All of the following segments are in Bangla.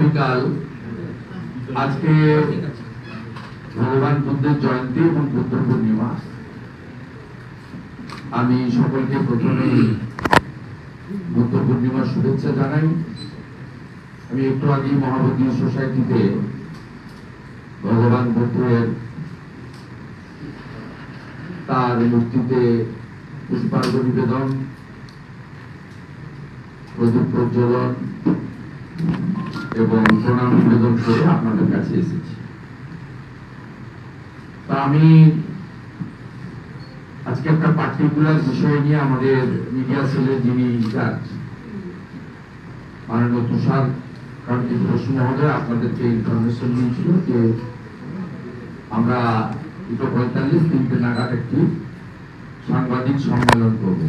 বিকাল আজকে ভগবান বুদ্ধের জয়ন্তী এবং বুদ্ধ পূর্ণিমা। আমি সকলকে প্রথমে বুদ্ধ পূর্ণিমার শুভেচ্ছা জানাই। আমি একটু আগে মহাবোধি সোসাইটিতে ভগবান বুদ্ধের তার মূর্তিতে পুষ্পার্ঘ্য নিবেদন, প্রদীপ প্রজ্বলন এবং প্রণাম নিবেদন করে আপনাদের কাছে এসেছি। তা আমি আজকে একটা পার্টিকুলার বিষয় নিয়ে আমাদের মিডিয়া সেলের যিনি ইনচার্জ মাননীয় তুষার কান্তি ঘোষ মহোদয় আপনাদেরকে ইনফরমেশন দিয়েছিল যে আমরা 2:45 নাগাদ একটি সাংবাদিক সম্মেলন করব।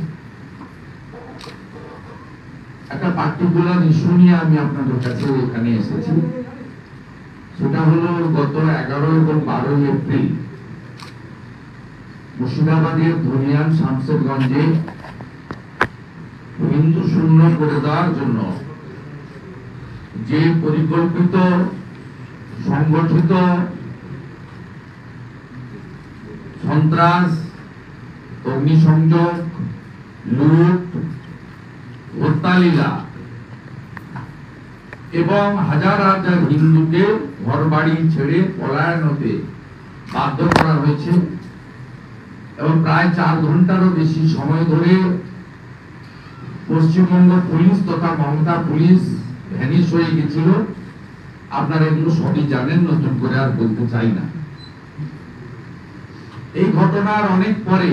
একটা পার্টিকুলার ইস্যু নিয়ে আমি আপনাদের কাছে এখানে এসেছি। সেটা হলো গত 11 এবং 12 এপ্রিল মুর্শিদাবাদের ধনিয়ান শামশেরগঞ্জে হিন্দু শূন্য করে দেওয়ার জন্য যে পরিকল্পিত সংগঠিত সন্ত্রাস, অগ্নিসংযোগ, লুট, হত্যালীলা এবং হাজার হাজার হিন্দুকে ঘর বাড়ি ছেড়ে পলায়ন হতে বাধ্য করা হয়েছে এবং প্রায় 4 ঘন্টারও বেশি সময় ধরে পশ্চিমবঙ্গ পুলিশ তথা মমতা পুলিশ ভ্যানিশ হয়ে গেছিল। আপনারা এগুলো সবই জানেন, নতুন করে আর বলতে চাই না। এই ঘটনার অনেক পরে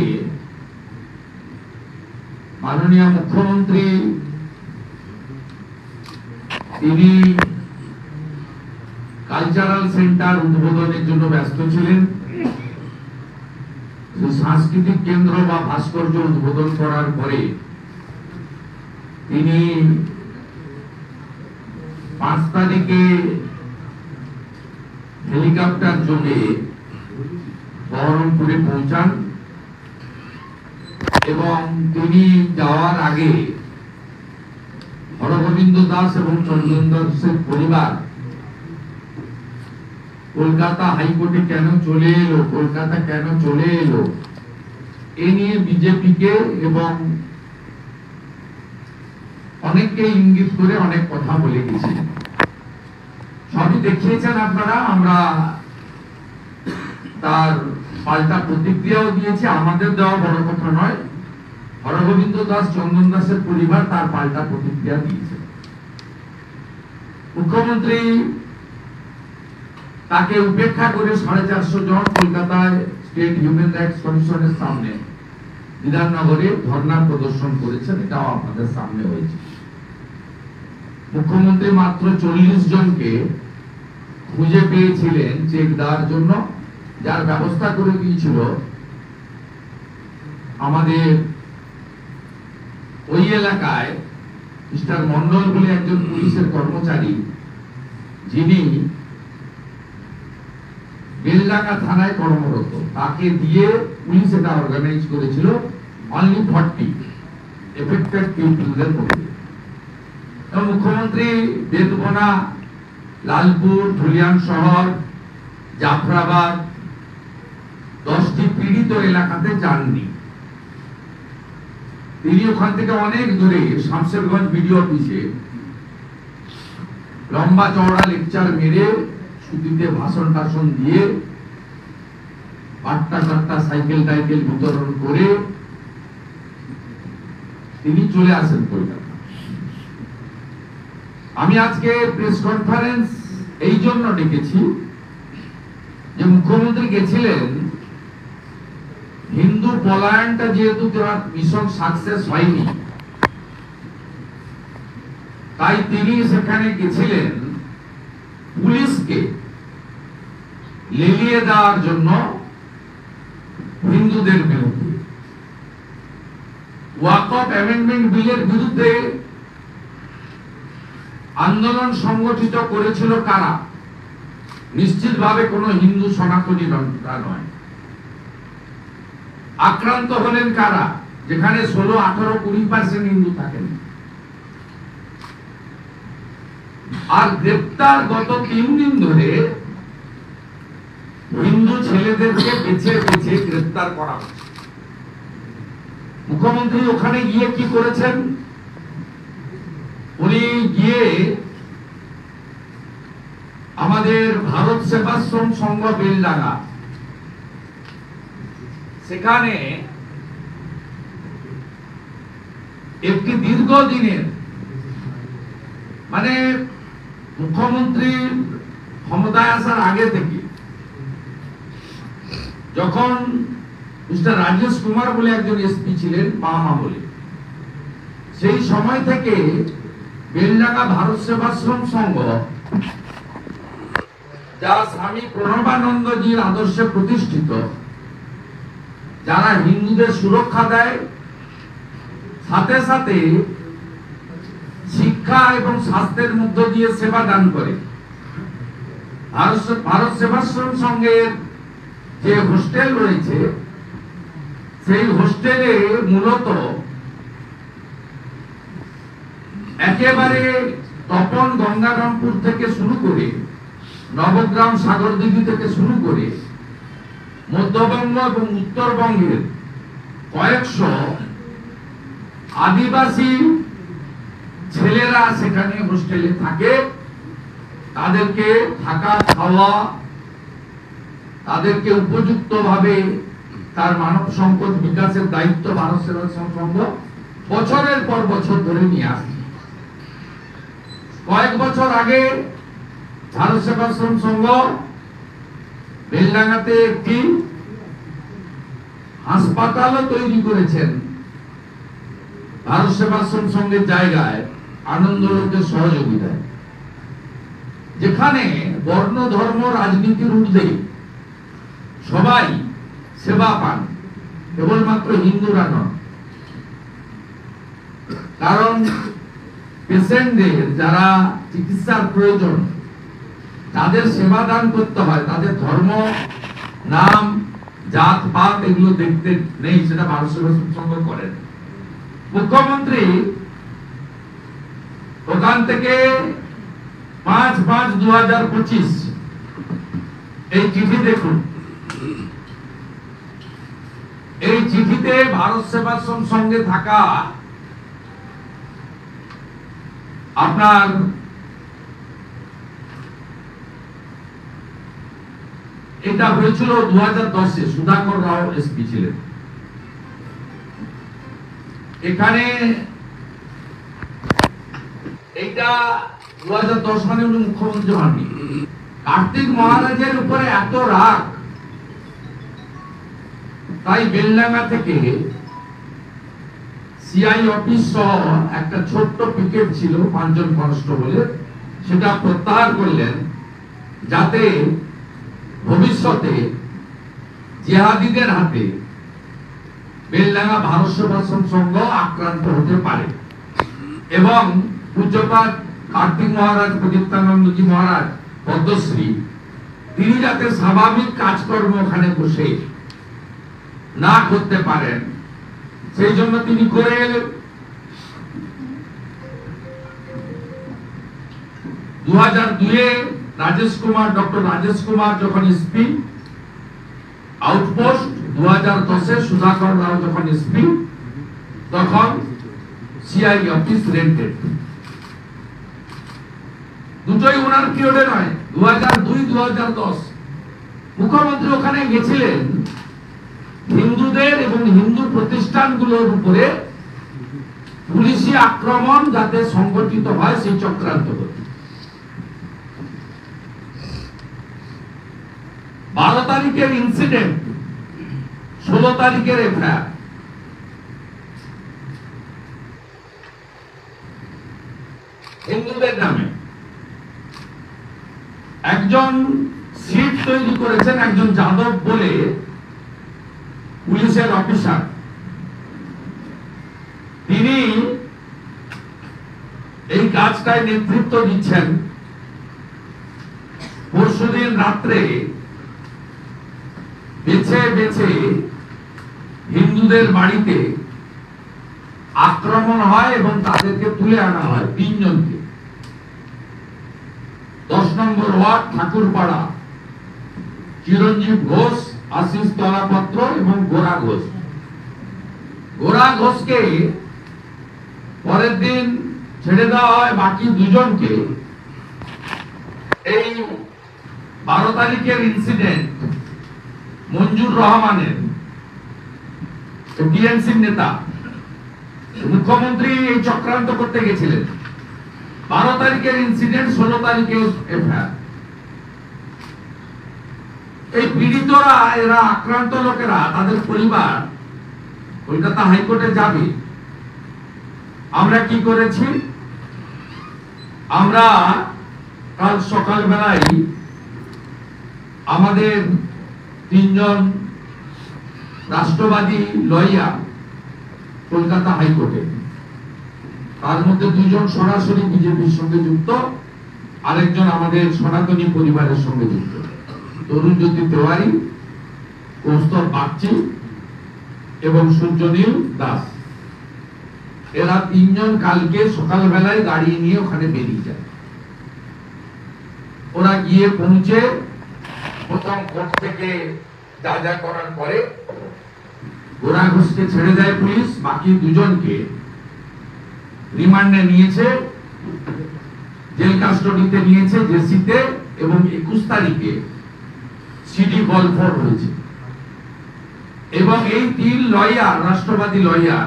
মাননীয় মুখ্যমন্ত্রী তিনি কালচারাল সেন্টার উদ্বোধনের জন্য ব্যস্ত ছিলেন। সাংস্কৃতিক কেন্দ্র বা ভাস্কর্য উদ্বোধন করার পরে তিনি 5 তারিখে হেলিকপ্টার যোগে বহরমপুরে পৌঁছান এবং তিনি যাওয়ার আগে হরগোবিন্দ দাস এবং চন্দন দাসের পরিবার কলকাতা হাইকোর্টে কেন চলে এলো, কলকাতা কেন চলে এলো, এ নিয়ে বিজেপিকে এবং অনেককে ইঙ্গিত করে অনেক কথা বলে গেছে। সবই দেখিয়েছেন আপনারা। আমরা তার পাল্টা প্রতিক্রিয়াও দিয়েছি। আমাদের দেওয়া বড় কথা নয়, হরগোবিন্দ দাস চন্দন দাসের পরিবার তার পাল্টা প্রতিক্রিয়া দিয়েছে। মুখ্যমন্ত্রী তাকে উপেক্ষা করে 450 জন কলকাতায় স্টেট হিউম্যান রাইটস কমিশনের সামনে বিধাননগরে ধর্ণা প্রদর্শন করেছেন। এটাও আপনাদের সামনে হয়েছে। মুখ্যমন্ত্রী মাত্র 40 জনকে খুঁজে পেয়েছিলেন চেক দেওয়ার জন্য, যার ব্যবস্থা করে দিয়েছিল আমাদের ওই এলাকায় মিস্টার মন্ডল বলে একজন পুলিশের কর্মচারী, যিনি বেলডাঙ্গা থানায় কর্মরত। তাকে দিয়ে পুলিশ এটা অর্গানাইজ করেছিল অনলি 40 এফেক্টেড পিপলদের মধ্যে। মুখ্যমন্ত্রী বেদবনা, লালপুর, ধুলিয়ান শহর, জাফরাবাদ 10টি পীড়িত এলাকাতে যাননি। তিনি ওখান থেকে অনেক দূরে শামশেরগঞ্জ বিডিও অফিসে লম্বা চওড়া লেকচার মেরে, ছুটিতে ভাষণ টাষণ দিয়ে, 8টা সাইকেল টাইকেল বিতরণ করে তিনি চলে আসেন কলকাতা। আমি আজকে প্রেস কনফারেন্স এই জন্য ডেকেছি যে মুখ্যমন্ত্রী গেছিলেন, হিন্দু পলায়নটা যেহেতু মিশন সাকসেস হয়নি, তাই তিনি সেখানে গেছিলেন পুলিশকে লেলিয়ে দেওয়ার জন্য হিন্দুদের বিরুদ্ধে। ওয়াকফ অ্যামেন্ডমেন্ট বিলের বিরুদ্ধে আন্দোলন সংগঠিত করেছিল কারা? নিশ্চিতভাবে কোন হিন্দু সনাতনী নয়। আক্রান্ত হলেন কারা? যেখানে 16, 18, 20% হিন্দু থাকেন। আর গ্রেপ্তার গত 3 দিন ধরে হিন্দু ছেলেদেরকে বেছে বেছে গ্রেপ্তার করা হচ্ছে। মুখ্যমন্ত্রী ওখানে গিয়ে কি করেছেন? উনি গিয়ে আমাদের ভারত সেবাশ্রম সংঘ বেলডাঙ্গা, সেখানে একটি দীর্ঘদিনের, মানে মুখ্যমন্ত্রী ক্ষমতায় আসার আগে থেকে, যখন মিস্টার রাজেশ কুমার বলে একজন এসপি ছিলেন, মামা বলে, সেই সময় থেকে বেলডাঙ্গা ভারত সেবাশ্রম সংঘ, যা স্বামী প্রণবানন্দজির আদর্শে প্রতিষ্ঠিত, যারা হিন্দুদের সুরক্ষা দেয়, সাথে সাথে শিক্ষা এবং স্বাস্থ্যের মধ্য দিয়ে সেবা দান করে। ভারত সেবাশ্রম সংঘের যে হোস্টেল রয়েছে, সেই হোস্টেলে মূলত একেবারে তপন গঙ্গারামপুর থেকে শুরু করে, নবগ্রাম সাগরদিঘি থেকে শুরু করে মধ্যবঙ্গ এবং উত্তরবঙ্গের কয়েকশো আদিবাসী ছেলেরা সেখানে হোস্টেলে থাকে। তাদেরকে থাকা, খাওয়া, তাদেরকে উপযুক্ত ভাবে তার মানব সম্পদ বিকাশের দায়িত্ব ভারত সেবাশ্রম সংঘ বছরের পর বছর ধরে নিয়ে আসছে। কয়েক বছর আগে ভারত সেবাশ্রম সংঘ বেলডাঙ্গাতে একটি হাসপাতালও তৈরি করেছেন ভারত সেবাশ্রম সংঘের জায়গায়, আনন্দলোকের সহযোগিতায়, যেখানে বর্ণ ধর্ম রাজনীতির ঊর্ধ্বে সবাই সেবা পান, কেবলমাত্র হিন্দুরা নন। কারণ পেশেন্টদের যারা চিকিৎসার প্রয়োজন, তাদের সেবা দান করতে হয়, তাদের ধর্ম, নাম, জাত পাত এগুলো দেখতে নেই, সেটা ভারত সেবাশ্রম সংঘ করেন। মুখ্যমন্ত্রী ওখান থেকে 5/5/2025 এই চিঠি দেখুন। এই চিঠিতে ভারত সেবাশ্রম সঙ্গে থাকা আপনার এটা হয়েছিল 2010-এ, সুধাকর রাও এসপি ছিলেন। এখানে এইটা 2010 মানে উনি মুখ্যমন্ত্রী হননি। কার্তিক মহারাজের উপরে এত রাগ, তাই বেলডাঙ্গা থেকে সিআই অফিস সহ একটা ছোট্ট পিকেট ছিল 5 জন কনস্টেবলের, সেটা প্রত্যাহার করলেন, যাতে ভবিষ্যতে জিহাদিদের হাতে বেলডাঙ্গা ভারত সেবাশ্রম সংঘ আক্রান্ত হতে পারে। এবং পূজ্যপাত কার্তিক মহারাজ, প্রদীপ্তানন্দজি মহারাজ, পদ্মশ্রী, তিনি যাতে স্বাভাবিক কাজকর্ম ওখানে বসে না করতে পারেন, সেই জন্য তিনি করে এলেন। 2002-এ রাজেশ কুমার, ডক্টর রাজেশ কুমার যখন এসপি আউটপোস্ট, 2010-এ সুধাকর রাও যখন এসপি, তখন সিআই অফিস রেন্টেড। দুটোই ওনার পিরিয়ডে নয়, 2002-2010 মুখ্যমন্ত্রী ওখানে গেছিলেন হিন্দুদের এবং হিন্দু প্রতিষ্ঠানগুলোর উপরে পুলিশি আক্রমণ যাতে সংগঠিত হয় সেই চক্রান্ত করতে। 12 তারিখের ইনসিডেন্ট, 16 তারিখের এফআইআর। হিন্দুদের নামে একজন সিট তৈরি করেছেন, একজন যাদব বলে পুলিশের অফিসার। তিনি এই কাজটায় নেতৃত্ব দিচ্ছেন। পরশুদিন রাত্রে বেছে বেছে হিন্দুদের বাড়িতে আক্রমণ হয় এবং তাদেরকে তুলে আনা হয় 3 জনকে। 10 নম্বর ওয়ার্ড ঠাকুরপাড়া, চিরঞ্জীব ঘোষ, আশিস তলাপত্র এবং গোরা ঘোষ। গোরা ঘোষকে পরের দিন ছেড়ে দেওয়া হয়, বাকি 2 জনকে এই 12 তারিখের ইনসিডেন্ট মঞ্জুর রহমানের, টিএমসির নেতা, মুখ্যমন্ত্রী এই চক্রান্ত করতে গেছিলেন। 12 তারিখের ইনসিডেন্ট, 16 তারিখে এফআইআর। এই পীড়িতরা, এরা আক্রান্ত লোকেরা, তাদের পরিবার কলকাতা হাইকোর্টে যাবে। আমরা কি করেছি? আমরা কাল সকালবেলায় আমাদের 3 জন রাষ্ট্রবাদী লয়ার কলকাতা হাইকোর্টে, তার মধ্যে 2 জন সরাসরি বিজেপির সঙ্গে যুক্ত, আরেকজন আমাদের সনাতনী পরিবারের সঙ্গে যুক্ত, তরুণ জ্যোতি তেওয়ারি, কৌস্তব বাগচি এবং সূর্যনীল দাস। এরা 3 জন কালকে সকালবেলায় গাড়ি নিয়ে ওখানে বেরিয়ে যায়। ওরা গিয়ে পৌঁছে প্রথম কোর্ট থেকে যা যা করার পরে গোরা ঘোষকে ছেড়ে দেয় পুলিশ, বাকি 2 জনকে রিমান্ডে নিয়েছে, জেল কাস্টডিতে নিয়েছে জেসিতে, এবং 21 তারিখে সিডি কল ফর হয়েছে। এবং এই 3 লয়ার, রাষ্ট্রবাদী লয়ার,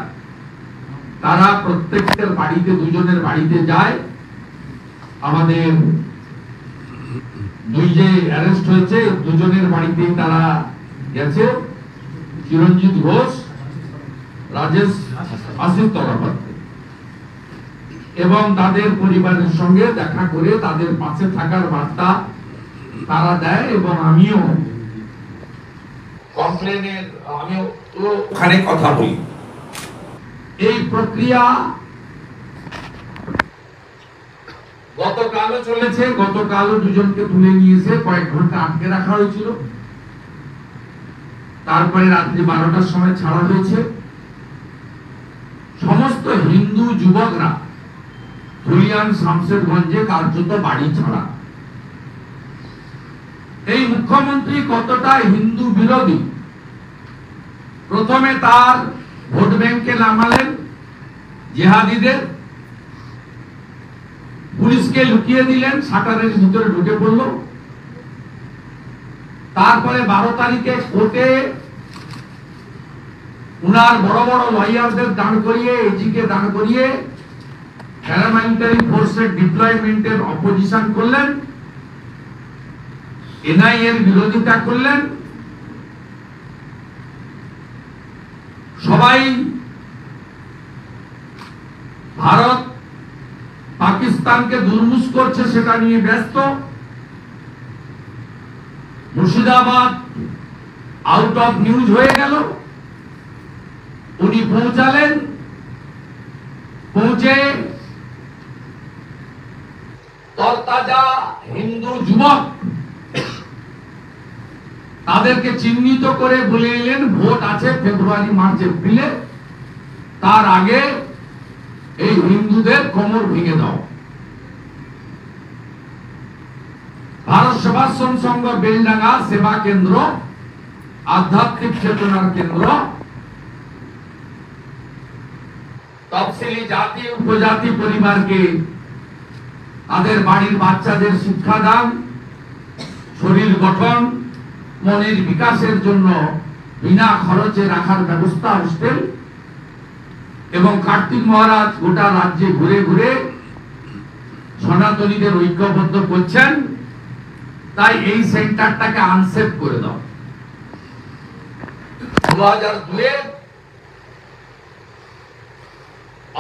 তারা প্রত্যেকের বাড়িতে, 2 জনের বাড়িতে যায়। আমাদের 2 যে অ্যারেস্ট হয়েছে, 2 জনের বাড়িতেই তারা গেছে, চিরঞ্জিত ঘোষ, রাজেশ, আশিস তলাপত্র, এবং তাদের পরিবারের সঙ্গে দেখা করে তাদের পাশে থাকার বার্তা তারা দেয়। এবং আমিও কমপ্লেনের, আমিও ওখানে কথা বলি। এই প্রক্রিয়া গতকালও চলেছে। গতকালও 2 জনকে তুলে নিয়েছে, কয়েক ঘন্টা আটকে রাখা হয়েছিল, তারপরে রাত্রি 12টার সময় ছাড়া হয়েছে। সমস্ত হিন্দু যুবকরা ধুলিয়ান শামশেরগঞ্জে কার্যত বাড়ি ছাড়া। এই মুখ্যমন্ত্রী কতটা হিন্দু বিরোধী, প্রথমে তার ভোট ব্যাংকে নামালেন জিহাদিদের, পুলিশকে লুকিয়ে দিলেন, শাটারের ভিতরে ঢুকে পড়ল। তারপরে 12 তারিখে কোর্টে উনার বড় বড় লয়ারদের দাঁড় করিয়ে, এজিকে দাঁড় করিয়ে প্যারামিলিটারি ফোর্সের ডিপ্লয়মেন্টের অপোজিশন করলেন, এনআইএ এর বিরোধিতা করলেন। সবাই ভারত পাকিস্তানকে দুর্মুষ করছে সেটা নিয়ে ব্যস্ত। মুর্শিদাবাদ আউট অফ নিউজ হয়ে গেল। উনি পৌঁছালেন, পৌঁছে তরতাজা হিন্দু যুবক তাদেরকে চিহ্নিত করে বলে এলেন ভোট আছে ফেব্রুয়ারি, মার্চ, এপ্রিলে, তার আগে এই হিন্দুদের কোমর ভেঙে দাও। ভারত সেবাশ্রম সংঘ বেলডাঙ্গা সেবা কেন্দ্র, আধ্যাত্মিক চেতনার কেন্দ্র, তফসিলি জাতি উপজাতি পরিবারকে তাদের বাড়ির বাচ্চাদের শিক্ষাদান, শরীর গঠন, মনের বিকাশের জন্য বিনা খরচে রাখার ব্যবস্থা, হোস্টেল। এবং কার্তিক মহারাজ গোটা রাজ্যে ঘুরে ঘুরে সনাতনীদের ঐক্যবদ্ধ করছেন, তাই এই সেন্টারটাকে আনসেফ করে দাও। 2002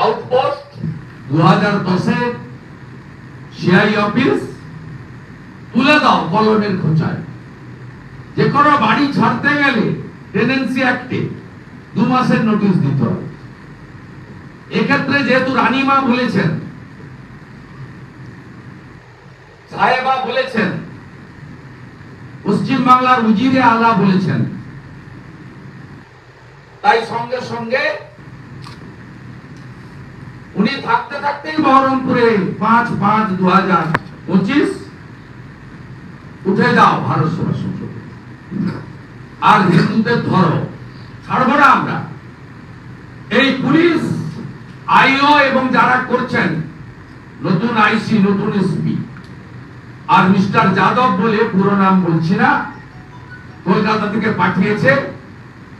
আউটপোস্ট, 2010 সিআই অফিস তুলে দাও কলমের খোঁচায়। যে কোনো বাড়ি ছাড়তে গেলে টেনেন্সি অ্যাক্টে 2 মাসের নোটিশ দিতে হবে। এক্ষেত্রে যেহেতু রানীমা বলেছেন, সাহেবা বলেছেন, পশ্চিম বাংলার উজিরে আলা বলেছেন, তাই সঙ্গে সঙ্গে উনি থাকতে থাকতেই বহরমপুরে 5/5/2025 উঠে যাও ভারত সেবা সংসদ, আর হিন্দুদের ধরো, ছাড়বো না আমরা। এই পুলিশ আইও এবং যারা করছেন, নতুন আইসি, নতুন এসপি, আর মিস্টার যাদব বলে পুরো নাম বলছি না, কলকাতা থেকে পাঠিয়েছে,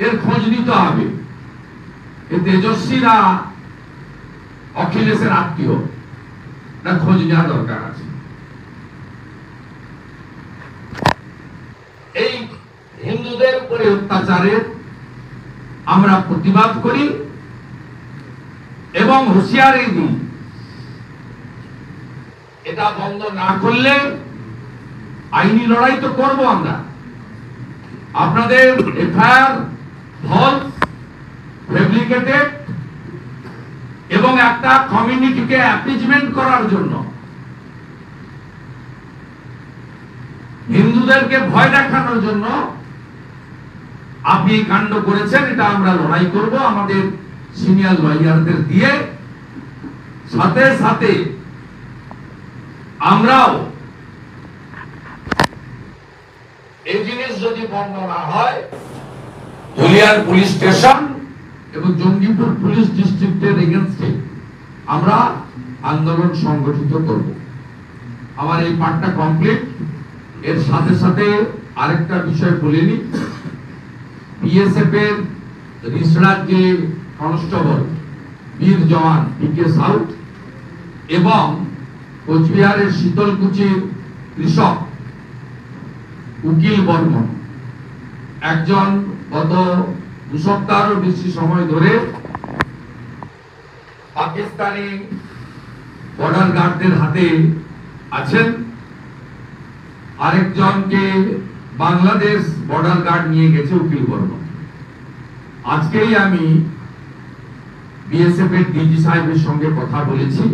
এর খোঁজ নিতে হবে। এই তেজস্বীরা অখিলেশের আত্মীয়, না খোঁজ নেওয়া দরকার আছে। এই হিন্দুদের উপরে অত্যাচারের আমরা প্রতিবাদ করি এবং হুঁশিয়ারি দিই, এটা বন্ধ না করলে আইনি লড়াই তো করব আমরা। আপনাদের এফআইআর ফলস, ফেব্রিকেটেড এবং একটা কমিউনিটিকে অ্যাপিজমেন্ট করার জন্য, হিন্দুদেরকে ভয় দেখানোর জন্য আপনি এই কাণ্ড করেছেন। এটা আমরা লড়াই করব আমাদের সিনিয়র লয়ারদের দিয়ে। সাথে সাথে আমরাও এই জিনিস যদি বন্ধ না হয়, ধুলিয়ান পুলিশ স্টেশন এবং জঙ্গিপুর পুলিশ ডিস্ট্রিক্টের এগেইনস্টে আমরা আন্দোলন সংগঠিত করব। আমার এই পার্টটা কমপ্লিট। এর সাথে সাথে আরেকটা বিষয় বলিনি, বিএসএফ এর রিসড়ার যে কনস্টেবল বীর জওয়ান পিকে সাউথ এবং কোচবিহারের শীতলকুচির কৃষক উকিল বর্মন, একজন গত 2 সপ্তাহেরও বেশি সময় ধরে পাকিস্তানি বর্ডার গার্ডদের হাতে আছেন, আরেকজনকে বাংলাদেশ বর্ডার গার্ড নিয়ে গেছে উকিল বর্মন। আজকেই আমি বিএসএফ এর ডিজি সাহেবের সঙ্গে কথা বলেছি,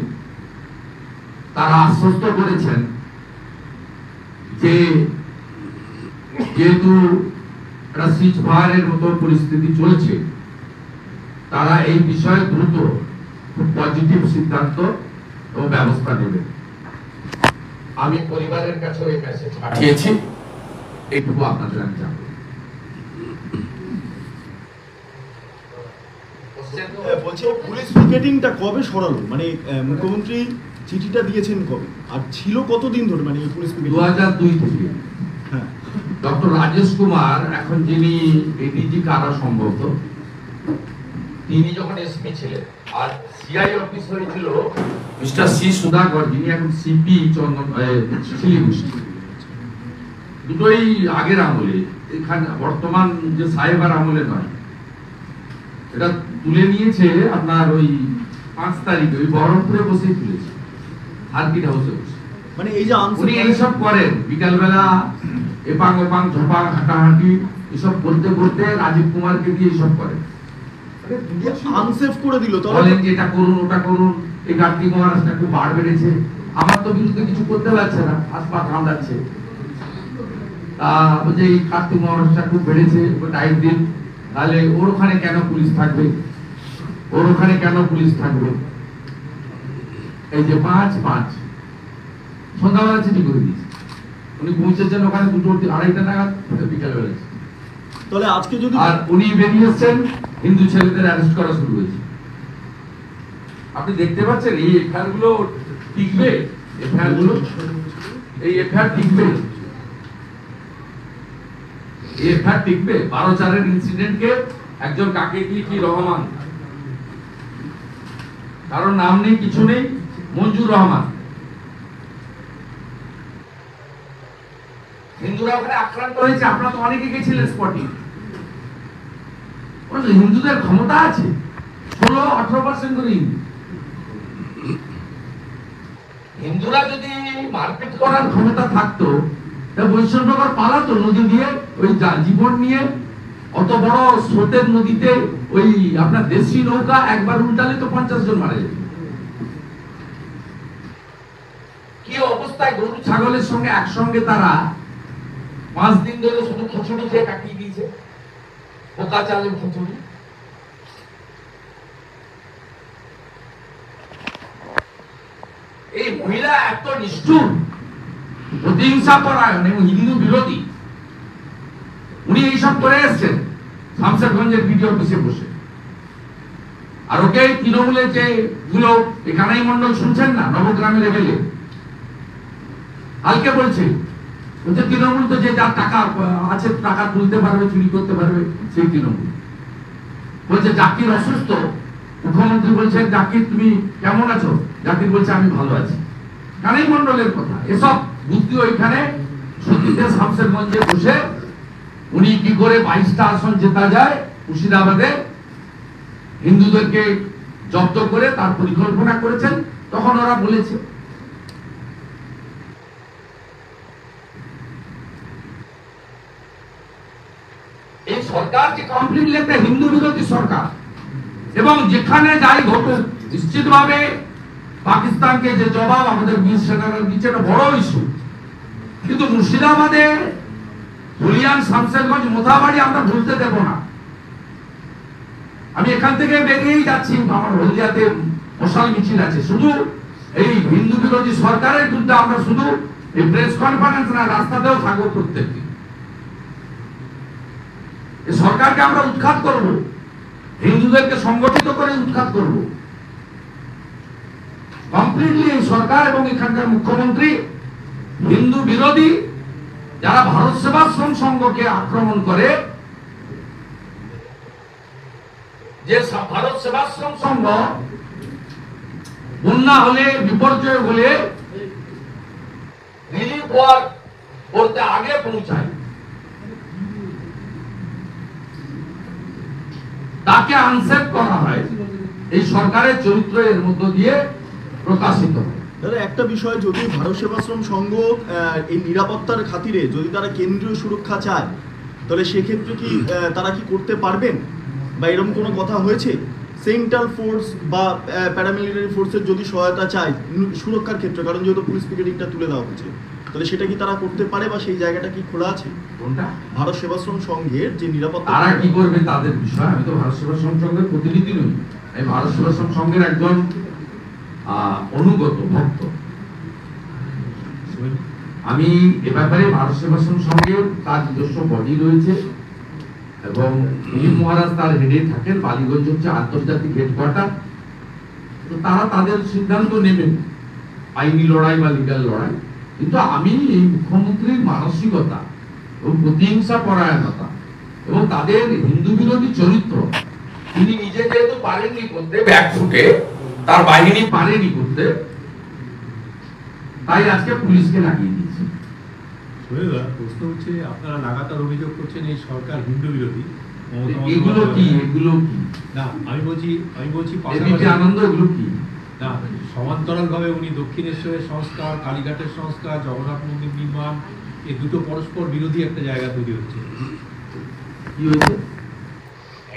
তারা আশ্বস্ত করেছেন যে যেহেতু একটা সিজ ফায়ারের মতো পরিস্থিতি চলছে, তারা এই বিষয়ে দ্রুত খুব পজিটিভ সিদ্ধান্ত ও ব্যবস্থা নেবে। আমি পরিবারের কাছে এই মেসেজ পাঠিয়েছি, এইটুকু আপনাদের আমি জানাবো। বলছি পুলিশ পিকেটিংটা কবে সরালো, মানে মুখ্যমন্ত্রী চিঠিটা দিয়েছেন কবে, আর ছিল কতদিন ধরে, মানে এই পুলিশ পিকেটিং? 2002 থেকে। হ্যাঁ, ডক্টর রাজেশ কুমার, এখন যিনি এডিজি কারা সম্ভবত, তিনি যখন এসপি ছিলেন, আর সিআই অফিসার ছিল মিস্টার সি সুধাকর, যিনি এখন সিপি শিলিগুড়ি। দুটোই আগের আমলে, এখানে বর্তমান যে সাহেবার আমলে নয়। এটা তুলে নিয়েছে আপনার ওই 5 তারিখে, ওই বহরমপুরে বসেই তুলেছে, হারকিট হাউসে বসে। মানে এই যে উনি এইসব করেন, বিকালবেলা এপাং ওপাং ঝপাং হাঁটাহাঁটি এসব করতে করতে রাজীব কুমারকে দিয়ে এইসব করেন, আনসেফ করে দিল। বলেন যে এটা করুন ওটা করুন, এই কার্তিক মহারাজটা খুব বার বেড়েছে, আমার তো বিরুদ্ধে কিছু করতে পারছে না, হাসপাত কামড়াচ্ছে, বলছে এই কার্তিক মহারাজটা খুব বেড়েছে, টাইট দিন, তাহলে ওর ওখানে কেন পুলিশ থাকবে, ওর ওখানে কেন পুলিশ থাকবে। এই যে 5/5 সন্ধ্যাবেলা চিঠি করে দিয়েছে, উনি পৌঁছেছেন ওখানে 2:30 নাগাদ বিকালবেলা। তাহলে আজকে যদি, আর উনি বেরিয়ে এসেছেন, হিন্দু ছেলেদের অ্যারেস্ট করা শুরু হয়েছে। আপনি দেখতে পাচ্ছেন এই এফআইআর গুলো টিকবে, এফআইআর গুলো, এই এফআইআর টিকবে, এই এফআইআর টিকবে। 12/4 ইনসিডেন্টকে একজন কাকে দিয়ে কি রহমান, কারণ নাম নেই কিছু নেই, মঞ্জুর রহমান। হিন্দুরা ওখানে আক্রান্ত হয়েছে, আপনারা তো অনেকে গেছিলেন স্পটিং। হিন্দুদের ক্ষমতা আছে, 16-18% করে হিন্দু। হিন্দুরা যদি মারপিট করার ক্ষমতা থাকতো, বৈষ্ণবনগর পালাতো নদী দিয়ে, ওই জীবন নিয়ে। অত বড় স্রোতের নদীতে ওই আপনার দেশি নৌকা একবার উল্টালে তো 50 জন মারা যেত। কি অবস্থায় গরু ছাগলের সঙ্গে একসঙ্গে তারা 5 দিন ধরে শুধু খিচুড়ি খেয়ে কাটিয়ে দিয়েছে, পোকা চালের খিচুড়ি। এই মহিলা এত নিষ্ঠুর, প্রতিহিংসা পরায়ণ এবং হিন্দু বিরোধী। উনি এইসব করে এসছেন শামশেরগঞ্জের বিডিও অফিসে বসে। আর ওকে তৃণমূলের যে গুলো কানাই মন্ডল শুনছেন না, নবগ্রামে লেভেলে কালকে বলছে তৃণমূল তো যে যার টাকা আছে, টাকা তুলতে পারবে, চুরি করতে পারবে, সেই তৃণমূল। বলছে জাকির অসুস্থ, মুখ্যমন্ত্রী বলছেন জাকির তুমি কেমন আছো? জাকির বলছে আমি ভালো আছি। কানাই মন্ডলের কথা এসব বুদ্ধি ওইখানে সতীতে শামশেরগঞ্জে বসে উনি কি করে 22টা আসন জেতা যায় মুর্শিদাবাদে, হিন্দুদেরকে জব্দ করে তার পরিকল্পনা করেছেন। তখন ওরা বলেছে এই সরকার যে কমপ্লিটলি একটা হিন্দু বিরোধী সরকার, এবং যেখানে যাই ঘটুক নিশ্চিতভাবে পাকিস্তানকে যে জবাব আমাদের বীর সেনারা দিচ্ছে এটা বড় ইস্যু। কিন্তু মুর্শিদাবাদে ধুলিয়ান, শামশেরগঞ্জ, মোথাবাড়ি আমরা ভুলতে দেব না। আমি এখান থেকে বেরিয়েই যাচ্ছি, আমার হলদিয়াতে মশাল মিছিল আছে। শুধু এই হিন্দু বিরোধী সরকারের বিরুদ্ধে আমরা শুধু এই প্রেস কনফারেন্স না, রাস্তাতেও থাকবো প্রত্যেকদিন। এই সরকারকে আমরা উৎখাত করব, হিন্দুদেরকে সংগঠিত করে উৎখাত করব কমপ্লিটলি। এই সরকার এবং এখানকার মুখ্যমন্ত্রী হিন্দু বিরোধী, যারা ভারত সেবাশ্রম সংঘকে আক্রমণ করে, যে ভারত সেবাশ্রম সংঘ বন্যা হলে, বিপর্যয় হলে রিলিফ ওয়ার্ক করতে আগে পৌঁছায়, তাকে আনসেট করা হয়। এই সরকারের চরিত্র এর মধ্য দিয়ে প্রকাশিত হয়। দাদা একটা বিষয়, যদি ভারত সেবাশ্রম সংঘ এই নিরাপত্তার খাতিরে যদি তারা কেন্দ্রীয় সুরক্ষা চায়, তাহলে সেক্ষেত্রে কি তারা কি করতে পারবেন, বা এরকম কোনো কথা হয়েছে? সেন্ট্রাল ফোর্স বা প্যারামিলিটারি ফোর্সের যদি সহায়তা চায় সুরক্ষার ক্ষেত্রে, কারণ যেহেতু পুলিশ পিকেটিংটা তুলে দেওয়া হচ্ছে, তাহলে সেটা কি তারা করতে পারে, বা সেই জায়গাটা কি খোলা আছে? কোনটা? ভারত সেবাশ্রম সংঘের যে নিরাপত্তা, তারা কি করবে তাদের বিষয়। আমি তো ভারত সেবাশ্রম সংঘের প্রতিনিধি নই, আমি ভারত সেবাশ্রম সংঘের একজন অনুগত ভক্ত। আমি এ ব্যাপারে ভারত সেবাশ্রম সংঘের তার নিজস্ব বডি রয়েছে, এবং দিলীপ মহারাজ তার হেডে থাকেন। বালিগঞ্জ হচ্ছে আন্তর্জাতিক হেডকোয়ার্টার। তো তারা তাদের সিদ্ধান্ত নেবেন, আইনি লড়াই বা লিগাল লড়াই। কিন্তু আমি এই মুখ্যমন্ত্রীর মানসিকতা এবং প্রতিহিংসা পরায়ণতা এবং তাদের হিন্দু বিরোধী চরিত্র, তিনি নিজে যেহেতু পারেননি করতে, ব্যাকফুটে তার বাহিনী পারেনি করতে, তাই আজকে পুলিশকে লাগিয়ে দিয়েছে। প্রশ্ন হচ্ছে, আপনারা লাগাতার অভিযোগ করছেন এই সরকার হিন্দু বিরোধী। এগুলো কি? এগুলো কি না, আমি বলছি আনন্দ, এগুলো কি না, সমান্তরালভাবে উনি দক্ষিণেশ্বরের সংস্কার, কালীঘাটের সংস্কার, জগন্নাথ মন্দির নির্মাণ, এই দুটো পরস্পর বিরোধী একটা জায়গা তৈরি হচ্ছে। কি হয়েছে?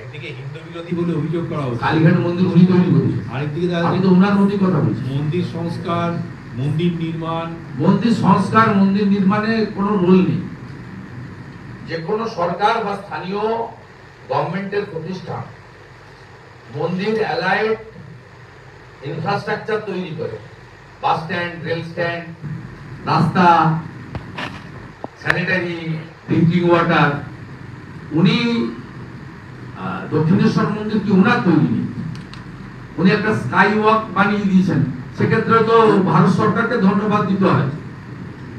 একদিকে হিন্দু বিরোধী বলে অভিযোগ করা হচ্ছে, কালীঘাট মন্দির উনি তৈরি করেছেন। আরেকদিকে আমি তো ওনার মধ্যে কথা বলছি। মন্দির সংস্কার, মন্দির নির্মাণ। মন্দির সংস্কার, মন্দির নির্মাণে কোনো রোল নেই। যে কোনো সরকার বা স্থানীয় গভর্নমেন্টের প্রতিষ্ঠান মন্দির অ্যালাইড ইনফ্রাস্ট্রাকচার তৈরি করে, বাস স্ট্যান্ড, রেল স্ট্যান্ড, রাস্তা, স্যানিটারি, ড্রিঙ্কিং ওয়াটার। উনি দক্ষিণেশ্বর মন্দির কি উনার তৈরি নেই? উনি একটা স্কাই ওয়াক বানিয়ে দিয়েছেন, সেক্ষেত্রে তো ভারত সরকারকে ধন্যবাদ দিতে হয়।